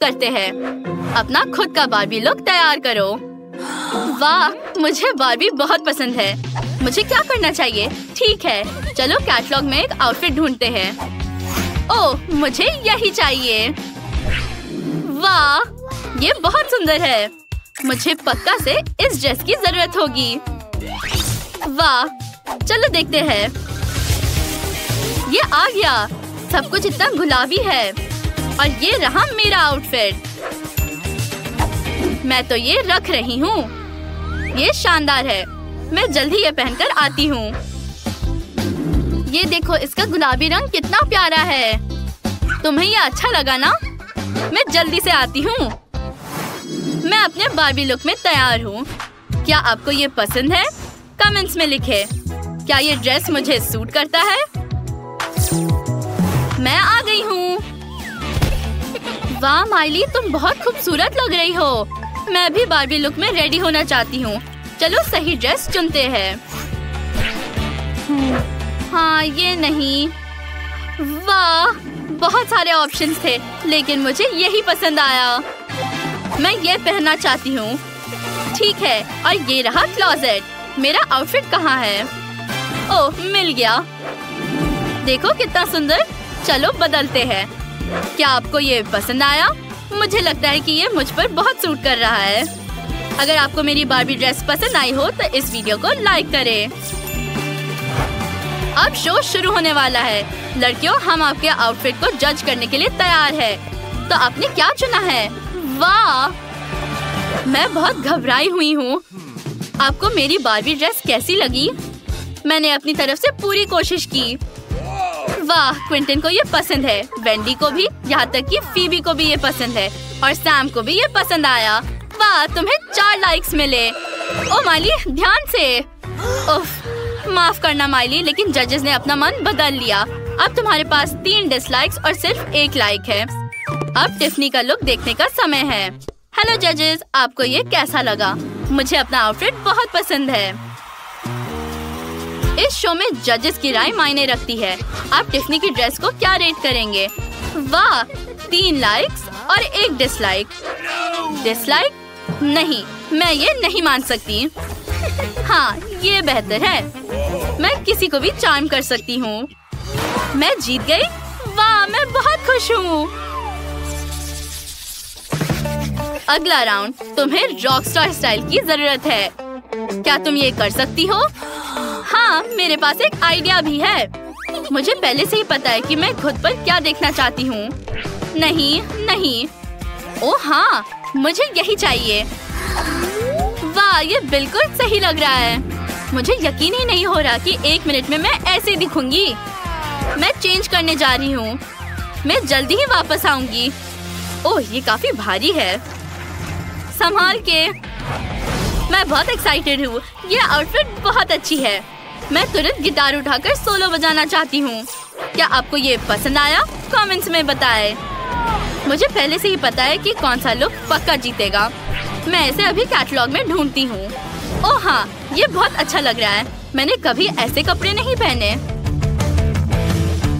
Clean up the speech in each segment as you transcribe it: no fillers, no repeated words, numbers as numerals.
करते हैं। अपना खुद का बार्बी लुक तैयार करो। वाह, मुझे बार्बी बहुत पसंद है। मुझे क्या करना चाहिए? ठीक है, चलो कैटलॉग में एक आउटफिट ढूंढते हैं। ओह, मुझे यही चाहिए। वाह, ये बहुत सुंदर है। मुझे पक्का से इस ड्रेस की जरूरत होगी। वाह, चलो देखते हैं। ये आ गया। सब कुछ इतना गुलाबी है और ये रहा मेरा आउटफिट। मैं तो ये रख रही हूँ। ये शानदार है। मैं जल्दी ये पहनकर आती हूँ। ये देखो, इसका गुलाबी रंग कितना प्यारा है। तुम्हें ये अच्छा लगा ना? मैं जल्दी से आती हूँ। मैं अपने बार्बी लुक में तैयार हूँ। क्या आपको ये पसंद है? कमेंट्स में लिखें। क्या ये ड्रेस मुझे सूट करता है? मैं आ गई हूँ। वाह माइली, तुम बहुत खूबसूरत लग रही हो। मैं भी बार्बी लुक में रेडी होना चाहती हूँ। चलो सही ड्रेस चुनते हैं। हाँ, ये नहीं। वाह, बहुत सारे ऑप्शंस थे, लेकिन मुझे यही पसंद आया। मैं ये पहनना चाहती हूँ। ठीक है, और ये रहा क्लोजेट। मेरा आउटफिट कहाँ है? ओह, मिल गया। देखो कितना सुंदर। चलो बदलते हैं। क्या आपको ये पसंद आया? मुझे लगता है कि ये मुझ पर बहुत सूट कर रहा है। अगर आपको मेरी बार्बी ड्रेस पसंद आई हो तो इस वीडियो को लाइक करें। अब शो शुरू होने वाला है। लड़कियों, हम आपके आउटफिट को जज करने के लिए तैयार है। तो आपने क्या चुना है? वाह, मैं बहुत घबराई हुई हूँ। आपको मेरी बार्बी ड्रेस कैसी लगी? मैंने अपनी तरफ से पूरी कोशिश की। वाह, क्विंटन को ये पसंद है, वेंडी को भी, यहाँ तक कि फीबी को भी ये पसंद है और सैम को भी ये पसंद आया। वाह, तुम्हें 4 लाइक्स मिले। ओ माइली, ध्यान से। उफ, माफ करना माइली, लेकिन जजेस ने अपना मन बदल लिया। अब तुम्हारे पास 3 डिसलाइक्स और सिर्फ 1 लाइक है। अब टिफनी का लुक देखने का समय है। हेलो जजेस, आपको ये कैसा लगा? मुझे अपना आउटफिट बहुत पसंद है। इस शो में जजेस की राय मायने रखती है। आप टिफनी की ड्रेस को क्या रेट करेंगे? वाह, 3 लाइक्स और 1 डिसलाइक। डिसलाइक? नहीं, मैं ये नहीं मान सकती। हाँ, ये बेहतर है। मैं किसी को भी चार्म कर सकती हूँ। मैं जीत गई। वाह, मैं बहुत खुश हूँ। अगला राउंड। तुम्हें रॉकस्टार स्टाइल की जरूरत है। क्या तुम ये कर सकती हो? हाँ, मेरे पास एक आइडिया भी है। मुझे पहले से ही पता है कि मैं खुद पर क्या देखना चाहती हूँ। नहीं नहीं। ओह हाँ, मुझे यही चाहिए। वाह, ये बिल्कुल सही लग रहा है। मुझे यकीन ही नहीं हो रहा कि 1 मिनट में मैं ऐसे दिखूंगी। मैं चेंज करने जा रही हूँ। मैं जल्दी ही वापस आऊंगी। ओह, ये काफी भारी है। संभाल के। मैं बहुत एक्साइटेड हूँ। ये आउटफिट बहुत अच्छी है। मैं तुरंत गिटार उठाकर सोलो बजाना चाहती हूँ। क्या आपको ये पसंद आया? कमेंट्स में बताएं। मुझे पहले से ही पता है कि कौन सा लुक पक्का जीतेगा। मैं इसे अभी कैटलॉग में ढूंढती हूँ। ओह हाँ, ये बहुत अच्छा लग रहा है। मैंने कभी ऐसे कपड़े नहीं पहने।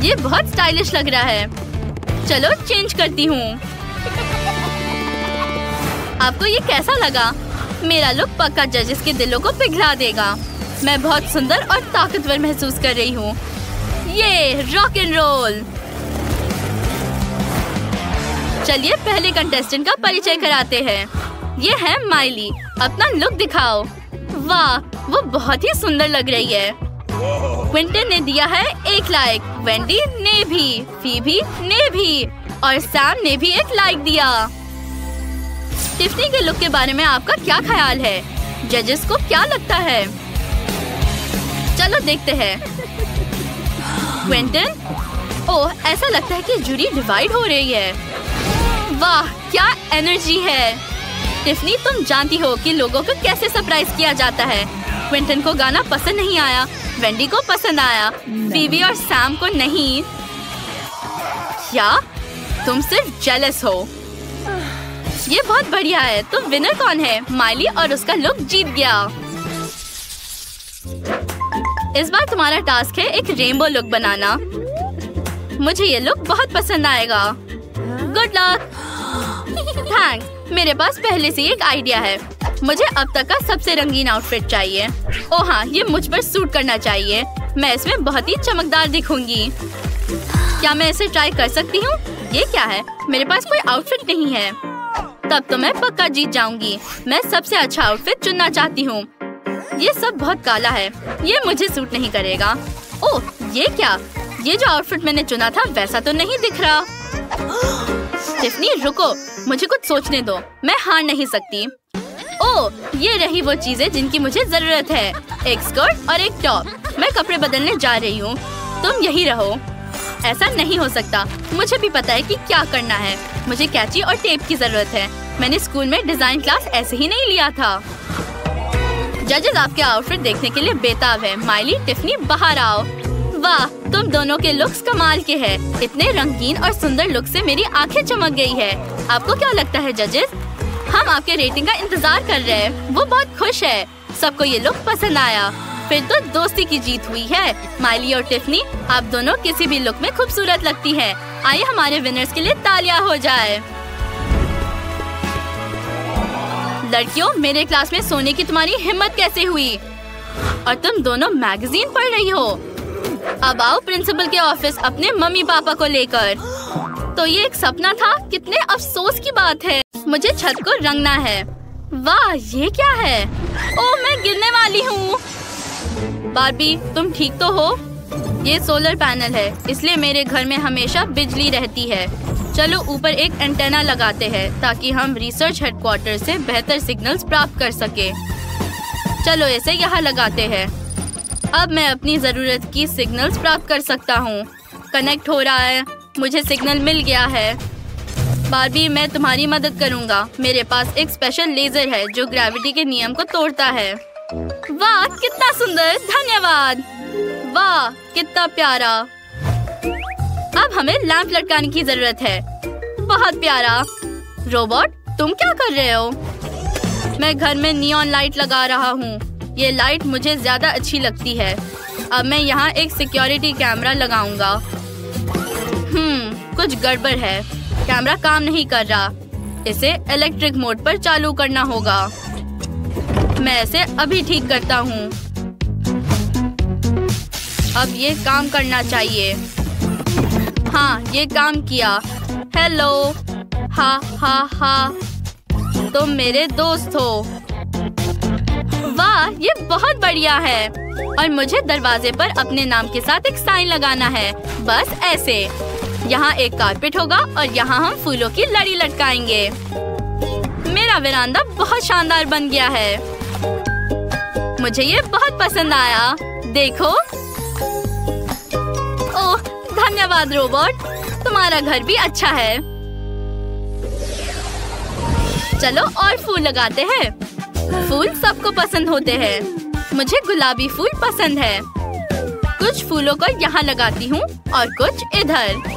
ये बहुत स्टाइलिश लग रहा है। चलो चेंज करती हूँ। आपको ये कैसा लगा? मेरा लुक पक्का जजेस के दिलों को पिघला देगा। मैं बहुत सुंदर और ताकतवर महसूस कर रही हूँ। ये रॉक एंड रोल। चलिए पहले कंटेस्टेंट का परिचय कराते हैं। ये है माइली। अपना लुक दिखाओ। वाह, वो बहुत ही सुंदर लग रही है। क्विंटन ने दिया है 1 लाइक, वेंडी ने भी, फीबी ने भी और सैम ने भी 1 लाइक दिया। टिफनी के लुक के बारे में आपका क्या ख्याल है? जजेस को क्या लगता है? चलो देखते हैं। क्विंटन? ओह, ऐसा लगता है कि जूरी डिवाइड हो रही है। वाह, क्या एनर्जी है। टिफनी, तुम जानती हो कि लोगों को कैसे सरप्राइज किया जाता है। क्विंटन को गाना पसंद नहीं आया, वेंडी को पसंद आया, फीबी और सैम को नहीं। क्या तुम सिर्फ जेलस हो? ये बहुत बढ़िया है। तो विनर कौन है? माइली, और उसका लुक जीत गया। इस बार तुम्हारा टास्क है एक रेनबो लुक बनाना। मुझे ये लुक बहुत पसंद आएगा। Good luck. थैंक्स, मेरे पास पहले से एक आइडिया है। मुझे अब तक का सबसे रंगीन आउटफिट चाहिए। ओह हाँ, ये मुझ पर सूट करना चाहिए। मैं इसमें बहुत ही चमकदार दिखूंगी। क्या मैं इसे ट्राई कर सकती हूँ? ये क्या है? मेरे पास कोई आउटफिट नहीं है। तब तो मैं पक्का जीत जाऊंगी। मैं सबसे अच्छा आउटफिट चुनना चाहती हूँ। ये सब बहुत काला है, ये मुझे सूट नहीं करेगा। ओह, ये क्या? ये जो आउटफिट मैंने चुना था वैसा तो नहीं दिख रहा। टिफ़नी रुको, मुझे कुछ सोचने दो। मैं हार नहीं सकती। ओह, ये रही वो चीजें जिनकी मुझे जरूरत है। एक स्कर्ट और एक टॉप। मैं कपड़े बदलने जा रही हूँ, तुम यही रहो। ऐसा नहीं हो सकता। मुझे भी पता है कि क्या करना है। मुझे कैंची और टेप की जरूरत है। मैंने स्कूल में डिजाइन क्लास ऐसे ही नहीं लिया था। जजेस आपके आउटफिट देखने के लिए बेताब है। माइली, टिफ़नी, बाहर आओ। वाह, तुम दोनों के लुक्स कमाल के हैं। इतने रंगीन और सुंदर लुक से मेरी आंखें चमक गई है। आपको क्या लगता है जजेस? हम आपके रेटिंग का इंतजार कर रहे हैं। वो बहुत खुश है। सबको ये लुक पसंद आया। फिर तो दोस्ती की जीत हुई है। माइली और टिफ़नी, आप दोनों किसी भी लुक में खूबसूरत लगती हैं। आइए हमारे विनर्स के लिए तालियां हो जाए। लड़कियों, मेरे क्लास में सोने की तुम्हारी हिम्मत कैसे हुई? और तुम दोनों मैगजीन पढ़ रही हो? अब आओ प्रिंसिपल के ऑफिस अपने मम्मी पापा को लेकर। तो ये एक सपना था? कितने अफसोस की बात है। मुझे छत को रंगना है। वाह, ये क्या है? ओह, मैं गिरने वाली हूँ। बार्बी, तुम ठीक तो हो? ये सोलर पैनल है, इसलिए मेरे घर में हमेशा बिजली रहती है। चलो ऊपर एक एंटेना लगाते हैं ताकि हम रिसर्च हेडक्वार्टर से बेहतर सिग्नल्स प्राप्त कर सके। चलो इसे यहाँ लगाते हैं। अब मैं अपनी जरूरत की सिग्नल्स प्राप्त कर सकता हूँ। कनेक्ट हो रहा है। मुझे सिग्नल मिल गया है। बार्बी, मैं तुम्हारी मदद करूँगा। मेरे पास एक स्पेशल लेजर है जो ग्रेविटी के नियम को तोड़ता है। वाह, कितना सुंदर, धन्यवाद। वाह, कितना प्यारा। अब हमें लैंप लटकाने की जरूरत है। बहुत प्यारा। रोबोट, तुम क्या कर रहे हो? मैं घर में नियॉन लाइट लगा रहा हूँ। ये लाइट मुझे ज्यादा अच्छी लगती है। अब मैं यहाँ एक सिक्योरिटी कैमरा लगाऊंगा। कुछ गड़बड़ है। कैमरा काम नहीं कर रहा। इसे इलेक्ट्रिक मोड पर चालू करना होगा। मैं इसे अभी ठीक करता हूँ। अब ये काम करना चाहिए। हाँ, ये काम किया। हेलो, हा हा हा, तुम मेरे दोस्त हो। वाह, ये बहुत बढ़िया है। और मुझे दरवाजे पर अपने नाम के साथ एक साइन लगाना है। बस ऐसे। यहाँ एक कारपेट होगा और यहाँ हम फूलों की लड़ी लटकाएंगे। मेरा वेरांडा बहुत शानदार बन गया है। मुझे ये बहुत पसंद आया। देखो। ओह, धन्यवाद रोबोट। तुम्हारा घर भी अच्छा है। चलो और फूल लगाते हैं। फूल सबको पसंद होते हैं। मुझे गुलाबी फूल पसंद है। कुछ फूलों को यहाँ लगाती हूँ और कुछ इधर।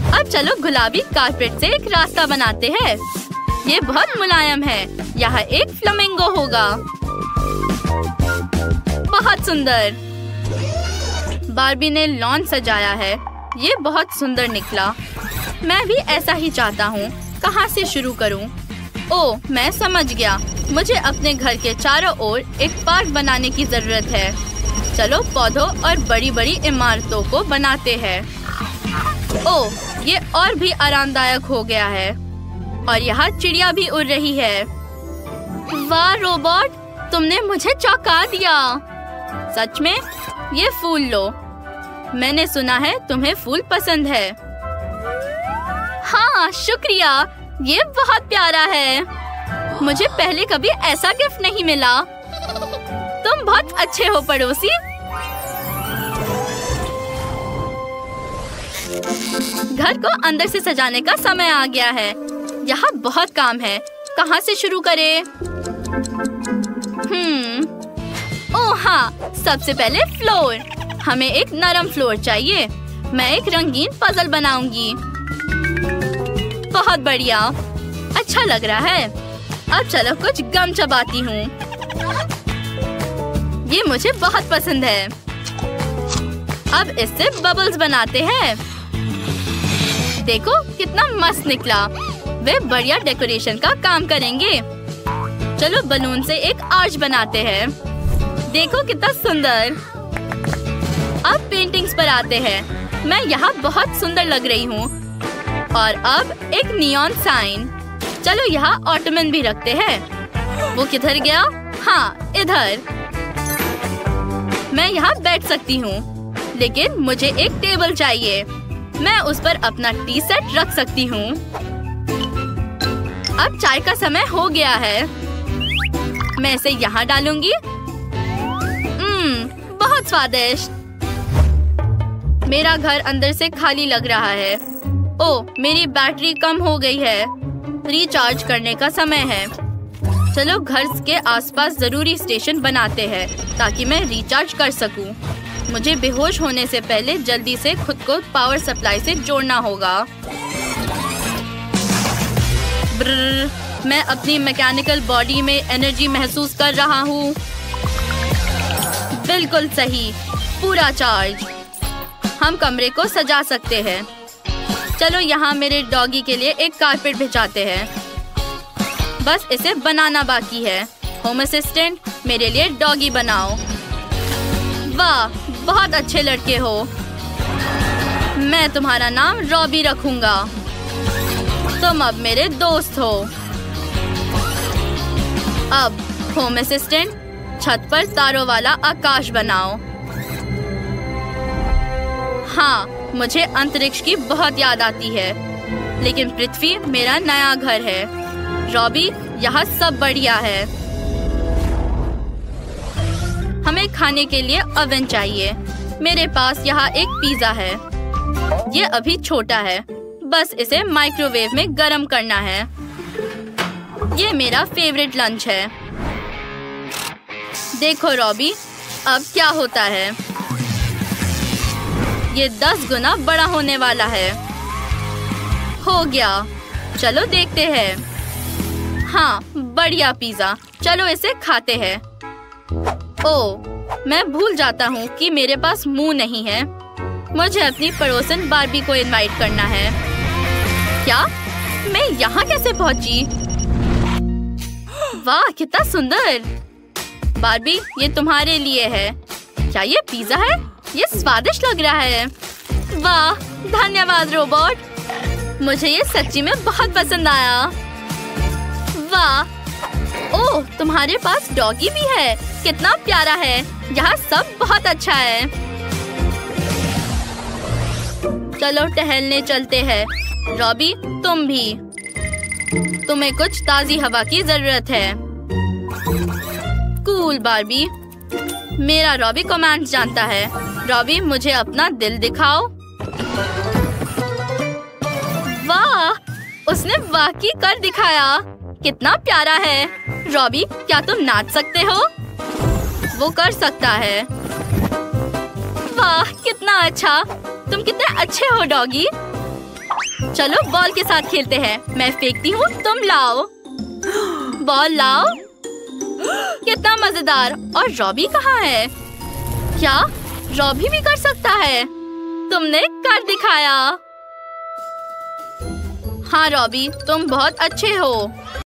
अब चलो गुलाबी कारपेट से एक रास्ता बनाते हैं। ये बहुत मुलायम है। यहाँ एक फ्लामिंगो होगा। बहुत सुंदर। बार्बी ने लॉन सजाया है। ये बहुत सुंदर निकला। मैं भी ऐसा ही चाहता हूँ। कहाँ से शुरू करूँ? ओह, मैं समझ गया। मुझे अपने घर के चारों ओर एक पार्क बनाने की जरूरत है। चलो पौधों और बड़ी बड़ी इमारतों को बनाते हैं। ओह, ये और भी आरामदायक हो गया है। और यहाँ चिड़िया भी उड़ रही है। वाह रोबोट, तुमने मुझे चौंका दिया। सच में? ये फूल लो। मैंने सुना है तुम्हें फूल पसंद है। हाँ, शुक्रिया। ये बहुत प्यारा है। मुझे पहले कभी ऐसा गिफ्ट नहीं मिला। तुम बहुत अच्छे हो पड़ोसी। घर को अंदर से सजाने का समय आ गया है। यहाँ बहुत काम है। कहाँ से शुरू करें? ओह हाँ, सबसे पहले फ्लोर। हमें एक नरम फ्लोर चाहिए। मैं एक रंगीन पजल बनाऊंगी। बहुत बढ़िया, अच्छा लग रहा है। अब चलो कुछ गम चबाती हूँ। ये मुझे बहुत पसंद है। अब इससे बबल्स बनाते हैं। देखो कितना मस्त निकला। वे बढ़िया डेकोरेशन का काम करेंगे। चलो बलून से एक आर्च बनाते हैं। देखो कितना सुंदर। अब पेंटिंग्स पर आते हैं। मैं यहाँ बहुत सुंदर लग रही हूँ। और अब एक नियॉन साइन। चलो यहाँ ऑटोमन भी रखते हैं। वो किधर गया? हाँ, इधर। मैं यहाँ बैठ सकती हूँ, लेकिन मुझे एक टेबल चाहिए। मैं उस पर अपना टी सेट रख सकती हूँ। अब चाय का समय हो गया है। मैं इसे यहाँ डालूंगी। बहुत स्वादिष्ट। मेरा घर अंदर से खाली लग रहा है। ओह, मेरी बैटरी कम हो गई है। रिचार्ज करने का समय है। चलो घर के आसपास जरूरी स्टेशन बनाते हैं ताकि मैं रिचार्ज कर सकूं। मुझे बेहोश होने से पहले जल्दी से खुद को पावर सप्लाई से जोड़ना होगा। ब्रर, मैं अपनी मैकेनिकल बॉडी में एनर्जी महसूस कर रहा हूँ। बिल्कुल सही, पूरा चार्ज। हम कमरे को सजा सकते हैं। चलो यहाँ मेरे डॉगी के लिए एक कारपेट बिछाते हैं। बस इसे बनाना बाकी है। होम असिस्टेंट, मेरे लिए डॉगी बनाओ। वाह, बहुत अच्छे लड़के हो। मैं तुम्हारा नाम रॉबी रखूंगा। तुम अब मेरे दोस्त हो। अब होम असिस्टेंट, छत पर तारों वाला आकाश बनाओ। हाँ, मुझे अंतरिक्ष की बहुत याद आती है, लेकिन पृथ्वी मेरा नया घर है। रॉबी, यहाँ सब बढ़िया है। हमें खाने के लिए ओवन चाहिए। मेरे पास यहाँ एक पिज्जा है। ये अभी छोटा है, बस इसे माइक्रोवेव में गर्म करना है। ये मेरा फेवरेट लंच है। देखो रॉबी, अब क्या होता है। ये 10 गुना बड़ा होने वाला है। हो गया। चलो देखते हैं। हाँ, बढ़िया पिज्जा। चलो इसे खाते हैं। ओह, मैं भूल जाता हूँ कि मेरे पास मुंह नहीं है। मुझे अपनी पड़ोसन बार्बी को इनवाइट करना है। क्या? मैं यहाँ कैसे पहुँची? वाह, कितना सुंदर। बार्बी, ये तुम्हारे लिए है। क्या ये पिज्जा है? ये स्वादिष्ट लग रहा है। वाह, धन्यवाद रोबोट। मुझे ये सच्ची में बहुत पसंद आया। वाह, ओह, तुम्हारे पास डॉगी भी है। कितना प्यारा है। यहाँ सब बहुत अच्छा है। चलो टहलने चलते हैं। रॉबी, तुम भी। तुम्हें कुछ ताजी हवा की जरूरत है। Cool Barbie. मेरा रॉबी कमांड जानता है। रॉबी, मुझे अपना दिल दिखाओ। वाह, उसने वाकई कर दिखाया। कितना प्यारा है। रॉबी, क्या तुम नाच सकते हो? वो कर सकता है। वाह, कितना अच्छा। तुम कितने अच्छे हो डॉगी। चलो बॉल के साथ खेलते हैं। मैं फेंकती हूँ, तुम लाओ। बॉल लाओ। कितना मजेदार। और रॉबी कहाँ है? क्या रॉबी भी कर सकता है? तुमने कर दिखाया। हाँ रॉबी, तुम बहुत अच्छे हो।